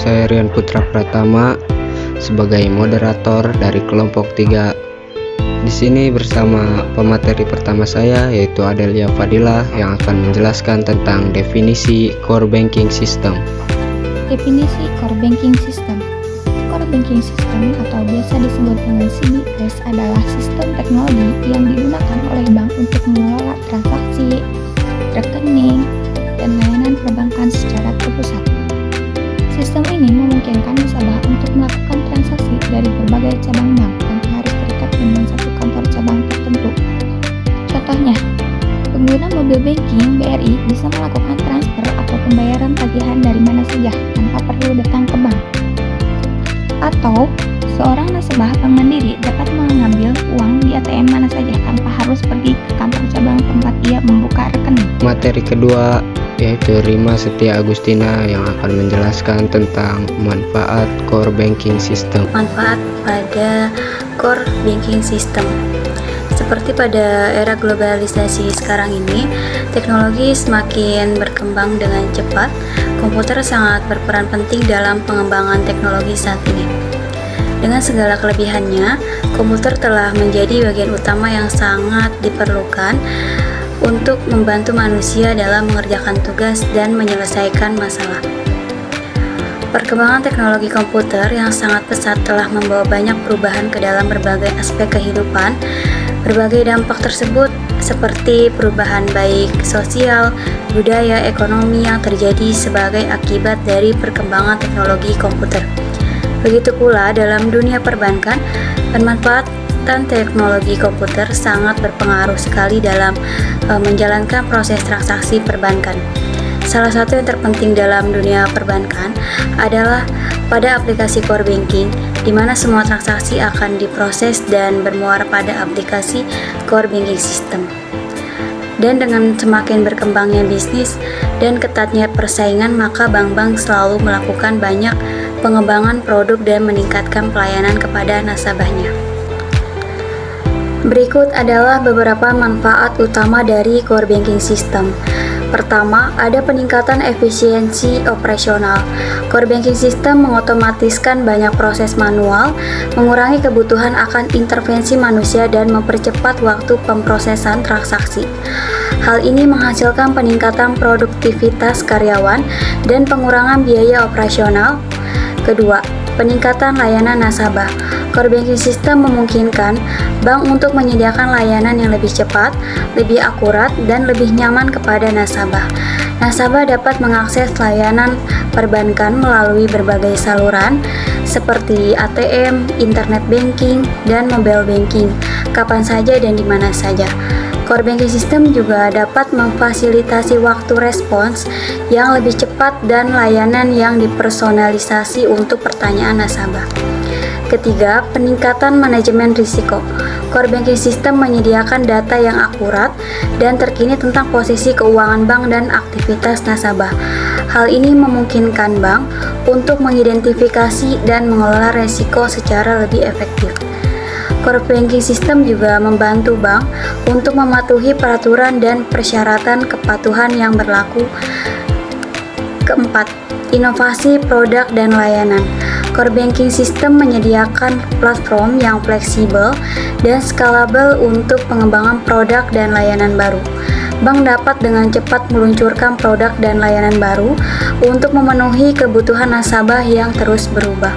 saya Rian Putra Pratama sebagai moderator dari kelompok 3. Di sini bersama pemateri pertama saya yaitu Adelia Fadila yang akan menjelaskan tentang definisi core banking system. Definisi core banking system. Core banking system atau biasa disebut dengan CBS adalah sistem teknologi yang digunakan oleh bank untuk mengelola transaksi, rekening, dan layanan perbankan secara terpusat. Sistem ini memungkinkan nasabah untuk melakukan transaksi dari berbagai cabang bank tanpa harus terikat dengan satu kantor cabang tertentu. Contohnya, pengguna mobil banking BRI bisa melakukan transfer atau pembayaran tagihan dari mana saja tanpa perlu datang ke bank. Atau, seorang nasabah Bank Mandiri dapat mengambil uang di ATM mana saja tanpa harus pergi ke kantor cabang tempat ia membuka rekening. Materi kedua yaitu Rima Setia Agustina yang akan menjelaskan tentang manfaat core banking system. Manfaat pada core banking system. Seperti pada era globalisasi sekarang ini, teknologi semakin berkembang dengan cepat. Komputer sangat berperan penting dalam pengembangan teknologi saat ini. Dengan segala kelebihannya, komputer telah menjadi bagian utama yang sangat diperlukan untuk membantu manusia dalam mengerjakan tugas dan menyelesaikan masalah. Perkembangan teknologi komputer yang sangat pesat telah membawa banyak perubahan ke dalam berbagai aspek kehidupan. Berbagai dampak tersebut seperti perubahan baik sosial, budaya, ekonomi yang terjadi sebagai akibat dari perkembangan teknologi komputer. Begitu pula dalam dunia perbankan, pemanfaatan teknologi komputer sangat berpengaruh sekali dalam menjalankan proses transaksi perbankan. Salah satu yang terpenting dalam dunia perbankan adalah pada aplikasi core banking, di mana semua transaksi akan diproses dan bermuara pada aplikasi core banking system. Dan dengan semakin berkembangnya bisnis dan ketatnya persaingan, maka bank-bank selalu melakukan banyak pengembangan produk dan meningkatkan pelayanan kepada nasabahnya. Berikut adalah beberapa manfaat utama dari core banking system. Pertama, ada peningkatan efisiensi operasional. Core banking system mengotomatiskan banyak proses manual, mengurangi kebutuhan akan intervensi manusia dan mempercepat waktu pemrosesan transaksi. Hal ini menghasilkan peningkatan produktivitas karyawan dan pengurangan biaya operasional. Kedua, peningkatan layanan nasabah. Core banking system memungkinkan bank untuk menyediakan layanan yang lebih cepat, lebih akurat, dan lebih nyaman kepada nasabah. Nasabah dapat mengakses layanan perbankan melalui berbagai saluran seperti ATM, internet banking, dan mobile banking, kapan saja dan di mana saja. Core banking system juga dapat memfasilitasi waktu respons yang lebih cepat dan layanan yang dipersonalisasi untuk pertanyaan nasabah. Ketiga, peningkatan manajemen risiko. Core banking system menyediakan data yang akurat dan terkini tentang posisi keuangan bank dan aktivitas nasabah. Hal ini memungkinkan bank untuk mengidentifikasi dan mengelola risiko secara lebih efektif. Core banking system juga membantu bank untuk mematuhi peraturan dan persyaratan kepatuhan yang berlaku. Keempat, inovasi produk dan layanan. Core banking system menyediakan platform yang fleksibel dan scalable untuk pengembangan produk dan layanan baru. Bank dapat dengan cepat meluncurkan produk dan layanan baru untuk memenuhi kebutuhan nasabah yang terus berubah.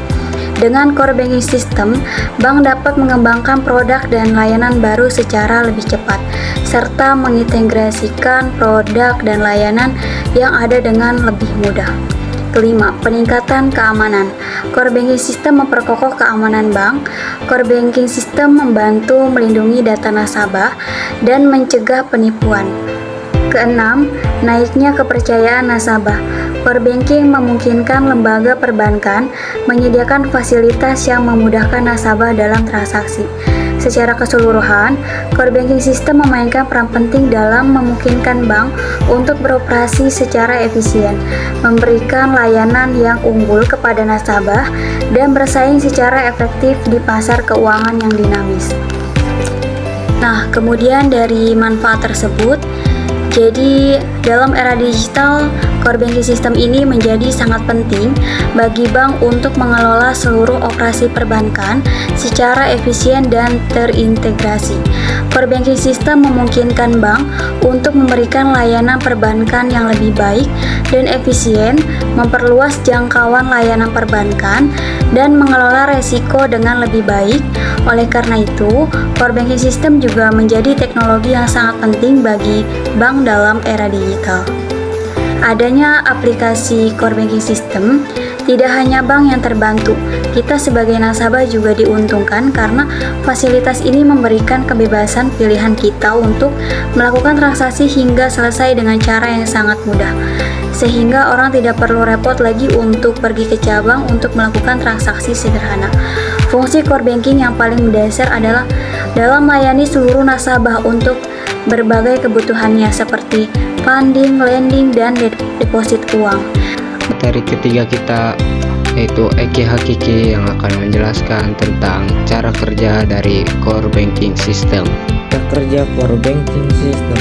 Dengan core banking system, bank dapat mengembangkan produk dan layanan baru secara lebih cepat, serta mengintegrasikan produk dan layanan yang ada dengan lebih mudah. Kelima, peningkatan keamanan. Core banking system memperkokoh keamanan bank. Core banking system membantu melindungi data nasabah dan mencegah penipuan. Keenam, naiknya kepercayaan nasabah. Core banking memungkinkan lembaga perbankan menyediakan fasilitas yang memudahkan nasabah dalam transaksi. Secara keseluruhan, core banking system memainkan peran penting dalam memungkinkan bank untuk beroperasi secara efisien, memberikan layanan yang unggul kepada nasabah, dan bersaing secara efektif di pasar keuangan yang dinamis. Nah, kemudian dari manfaat tersebut, jadi dalam era digital, Core banking system ini menjadi sangat penting bagi bank untuk mengelola seluruh operasi perbankan secara efisien dan terintegrasi. Core banking system memungkinkan bank untuk memberikan layanan perbankan yang lebih baik dan efisien, memperluas jangkauan layanan perbankan, dan mengelola resiko dengan lebih baik. Oleh karena itu, core banking system juga menjadi teknologi yang sangat penting bagi bank dalam era digital. Adanya aplikasi core banking system, tidak hanya bank yang terbantu, kita sebagai nasabah juga diuntungkan karena fasilitas ini memberikan kebebasan pilihan kita untuk melakukan transaksi hingga selesai dengan cara yang sangat mudah. Sehingga orang tidak perlu repot lagi untuk pergi ke cabang untuk melakukan transaksi sederhana. Fungsi core banking yang paling mendasar adalah dalam melayani seluruh nasabah untuk berbagai kebutuhannya seperti funding, lending, dan deposit uang. Materi ketiga kita yaitu Eki Hakiki yang akan menjelaskan tentang cara kerja dari core banking system. Cara kerja core banking system.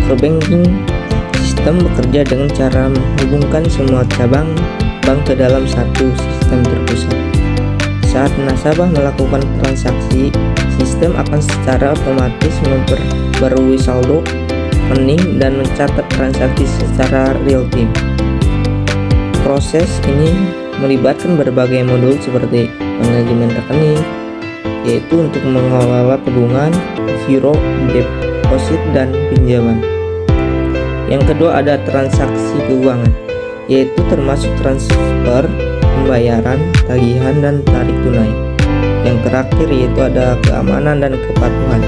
Core banking system bekerja dengan cara menghubungkan semua cabang bank ke dalam satu sistem terpusat. Saat nasabah melakukan transaksi, sistem akan secara otomatis memperbarui saldo, rekening, dan mencatat transaksi secara real time. Proses ini melibatkan berbagai modul seperti manajemen rekening, yaitu untuk mengelola tabungan, giro, deposit, dan pinjaman. Yang kedua ada transaksi keuangan, yaitu termasuk transfer, pembayaran, tagihan, dan tarik tunai. Yang terakhir yaitu ada keamanan dan kepatuhan,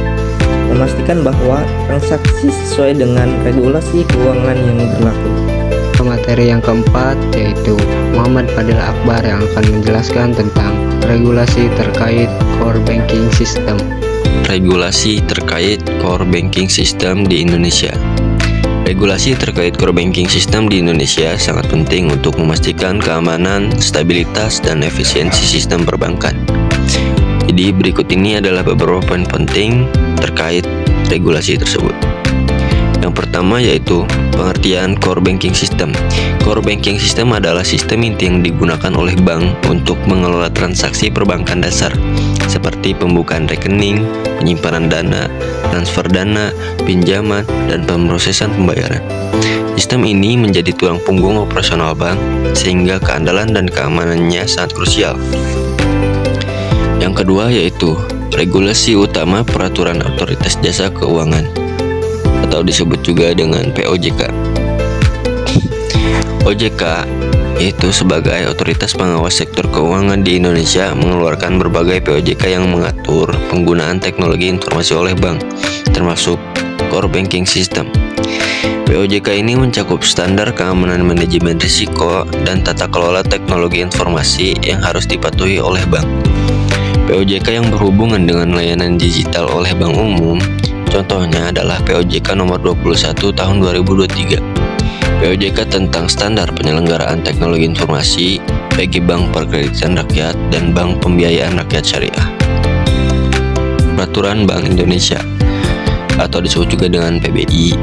memastikan bahwa transaksi sesuai dengan regulasi keuangan yang berlaku. Materi yang keempat yaitu Muhammad Fadil Akbar yang akan menjelaskan tentang regulasi terkait core banking system. Regulasi terkait core banking system di Indonesia. Regulasi terkait core banking system di Indonesia sangat penting untuk memastikan keamanan, stabilitas, dan efisiensi sistem perbankan. Jadi berikut ini adalah beberapa poin penting terkait regulasi tersebut. Yang pertama yaitu pengertian core banking system. Core banking system adalah sistem inti yang digunakan oleh bank untuk mengelola transaksi perbankan dasar seperti pembukaan rekening, penyimpanan dana, transfer dana, pinjaman, dan pemrosesan pembayaran. Sistem ini menjadi tulang punggung operasional bank sehingga keandalan dan keamanannya sangat krusial. Yang kedua yaitu regulasi utama peraturan otoritas jasa keuangan atau disebut juga dengan POJK. OJK yaitu sebagai otoritas pengawas sektor keuangan di Indonesia mengeluarkan berbagai POJK yang mengatur penggunaan teknologi informasi oleh bank, termasuk core banking system. POJK ini mencakup standar keamanan manajemen risiko dan tata kelola teknologi informasi yang harus dipatuhi oleh bank. POJK yang berhubungan dengan layanan digital oleh bank umum, contohnya adalah POJK nomor 21 tahun 2023. POJK tentang standar penyelenggaraan teknologi informasi bagi bank perkreditan rakyat dan bank pembiayaan rakyat syariah. Peraturan Bank Indonesia atau disebut juga dengan PBI.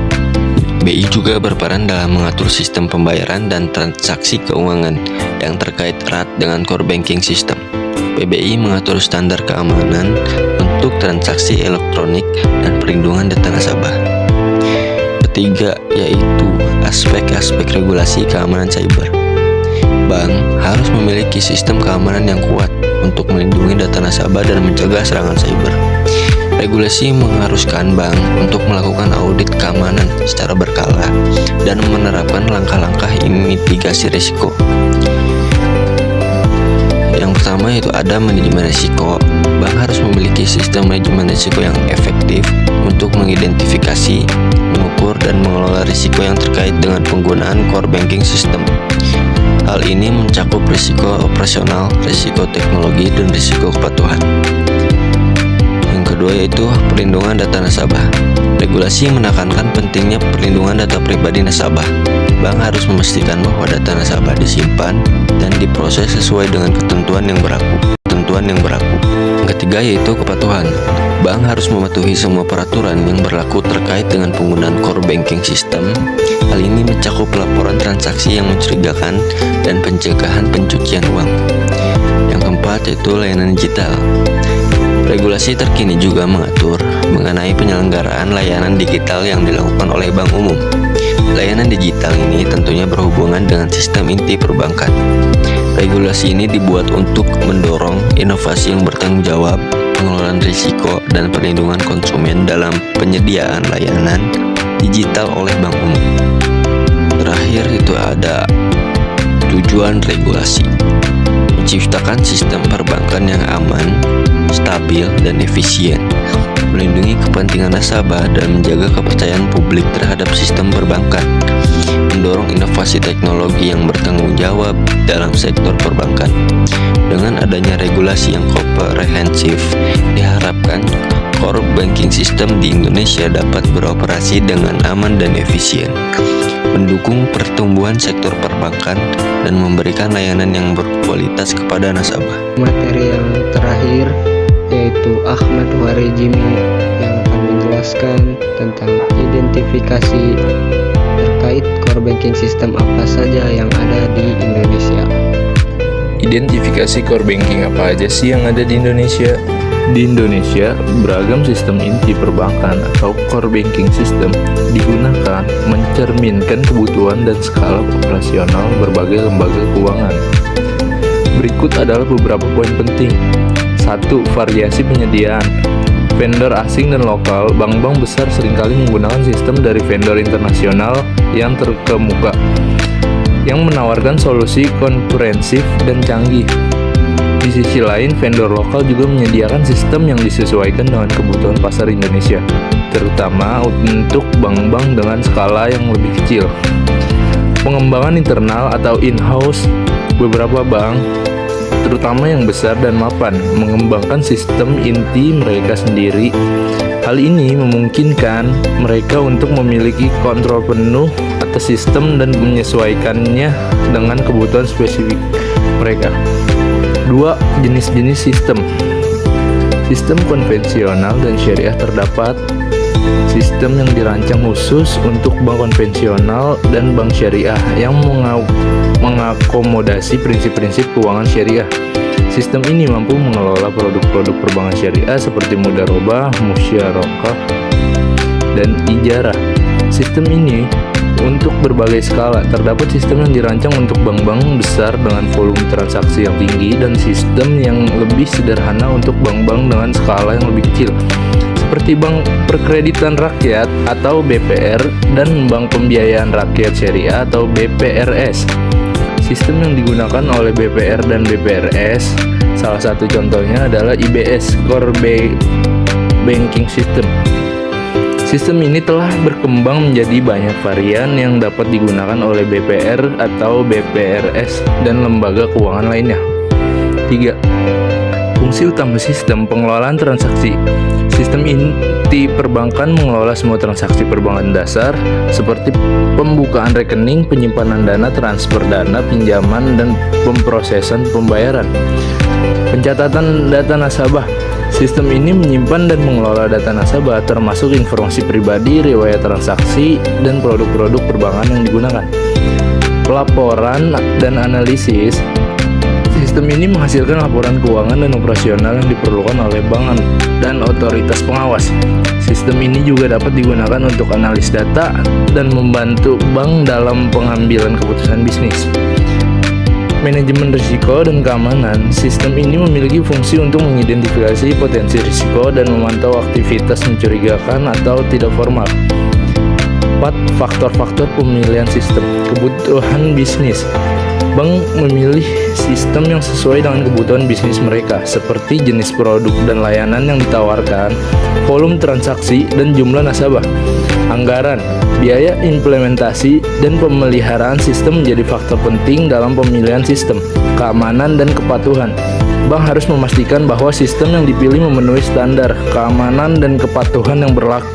BI juga berperan dalam mengatur sistem pembayaran dan transaksi keuangan yang terkait erat dengan core banking system. PBI mengatur standar keamanan untuk transaksi elektronik dan perlindungan data nasabah. Ketiga yaitu aspek-aspek regulasi keamanan cyber. Bank harus memiliki sistem keamanan yang kuat untuk melindungi data nasabah dan mencegah serangan cyber. Regulasi mengharuskan bank untuk melakukan audit keamanan secara berkala dan menerapkan langkah-langkah mitigasi risiko. Yang pertama yaitu ada manajemen risiko. Bank harus memiliki sistem manajemen risiko yang efektif untuk mengidentifikasi, mengukur, dan mengelola risiko yang terkait dengan penggunaan core banking system. Hal ini mencakup risiko operasional, risiko teknologi, dan risiko kepatuhan. Yang kedua yaitu perlindungan data nasabah. Regulasi menekankan pentingnya perlindungan data pribadi nasabah. Bank harus memastikan bahwa data nasabah disimpan dan diproses sesuai dengan ketentuan yang berlaku. Yang ketiga yaitu kepatuhan. Bank harus mematuhi semua peraturan yang berlaku terkait dengan penggunaan core banking system. Hal ini mencakup laporan transaksi yang mencurigakan dan pencegahan pencucian uang. Yang keempat yaitu layanan digital. Regulasi terkini juga mengatur mengenai penyelenggaraan layanan digital yang dilakukan oleh bank umum. Layanan digital ini tentunya berhubungan dengan sistem inti perbankan. Regulasi ini dibuat untuk mendorong inovasi yang bertanggung jawab, pengelolaan risiko, dan perlindungan konsumen dalam penyediaan layanan digital oleh bank umum. Terakhir itu ada tujuan regulasi. Menciptakan sistem perbankan yang aman, stabil, dan efisien, melindungi kepentingan nasabah dan menjaga kepercayaan publik terhadap sistem perbankan, mendorong inovasi teknologi yang bertanggung jawab dalam sektor perbankan. Dengan adanya regulasi yang komprehensif, diharapkan core banking system di Indonesia dapat beroperasi dengan aman dan efisien, mendukung pertumbuhan sektor perbankan, dan memberikan layanan yang berkualitas kepada nasabah. Materi yang terakhir yaitu Ahmad Warijimi yang akan menjelaskan tentang identifikasi terkait core banking system apa saja yang ada di Indonesia. Identifikasi core banking apa aja sih yang ada di Indonesia? Di Indonesia, beragam sistem inti perbankan atau core banking system digunakan mencerminkan kebutuhan dan skala operasional berbagai lembaga keuangan. Berikut adalah beberapa poin penting. 1. Variasi penyediaan. Vendor asing dan lokal, bank-bank besar seringkali menggunakan sistem dari vendor internasional yang terkemuka, yang menawarkan solusi komprehensif dan canggih. Di sisi lain, vendor lokal juga menyediakan sistem yang disesuaikan dengan kebutuhan pasar Indonesia, terutama untuk bank-bank dengan skala yang lebih kecil. Pengembangan internal atau in-house, beberapa bank, terutama yang besar dan mapan, mengembangkan sistem inti mereka sendiri. Hal ini memungkinkan mereka untuk memiliki kontrol penuh atas sistem dan menyesuaikannya dengan kebutuhan spesifik mereka. 2. Jenis-jenis sistem. Sistem konvensional dan syariah terdapat. Sistem yang dirancang khusus untuk bank konvensional dan bank syariah yang mengakomodasi prinsip-prinsip keuangan syariah. Sistem ini mampu mengelola produk-produk perbankan syariah seperti mudharabah, musyarakah, dan ijarah. Sistem ini untuk berbagai skala. Terdapat sistem yang dirancang untuk bank-bank besar dengan volume transaksi yang tinggi dan sistem yang lebih sederhana untuk bank-bank dengan skala yang lebih kecil, seperti Bank Perkreditan Rakyat atau BPR dan Bank Pembiayaan Rakyat Syariah atau BPRS. Sistem yang digunakan oleh BPR dan BPRS, salah satu contohnya adalah IBS Core Banking System. Sistem ini telah berkembang menjadi banyak varian yang dapat digunakan oleh BPR atau BPRS dan lembaga keuangan lainnya. 3. Fungsi utama sistem pengelolaan transaksi. Sistem inti perbankan mengelola semua transaksi perbankan dasar seperti pembukaan rekening, penyimpanan dana, transfer dana, pinjaman, dan pemrosesan pembayaran. Pencatatan data nasabah. Sistem ini menyimpan dan mengelola data nasabah termasuk informasi pribadi, riwayat transaksi, dan produk-produk perbankan yang digunakan. Pelaporan dan analisis. Sistem ini menghasilkan laporan keuangan dan operasional yang diperlukan oleh bank dan otoritas pengawas. Sistem ini juga dapat digunakan untuk analis data dan membantu bank dalam pengambilan keputusan bisnis. Manajemen risiko dan keamanan. Sistem ini memiliki fungsi untuk mengidentifikasi potensi risiko dan memantau aktivitas mencurigakan atau tidak formal. 4. Faktor-faktor pemilihan sistem. Kebutuhan bisnis. Bank memilih sistem yang sesuai dengan kebutuhan bisnis mereka, seperti jenis produk dan layanan yang ditawarkan, volume transaksi, dan jumlah nasabah. Anggaran, biaya implementasi, dan pemeliharaan sistem menjadi faktor penting dalam pemilihan sistem. Keamanan dan kepatuhan. Bank harus memastikan bahwa sistem yang dipilih memenuhi standar keamanan dan kepatuhan yang berlaku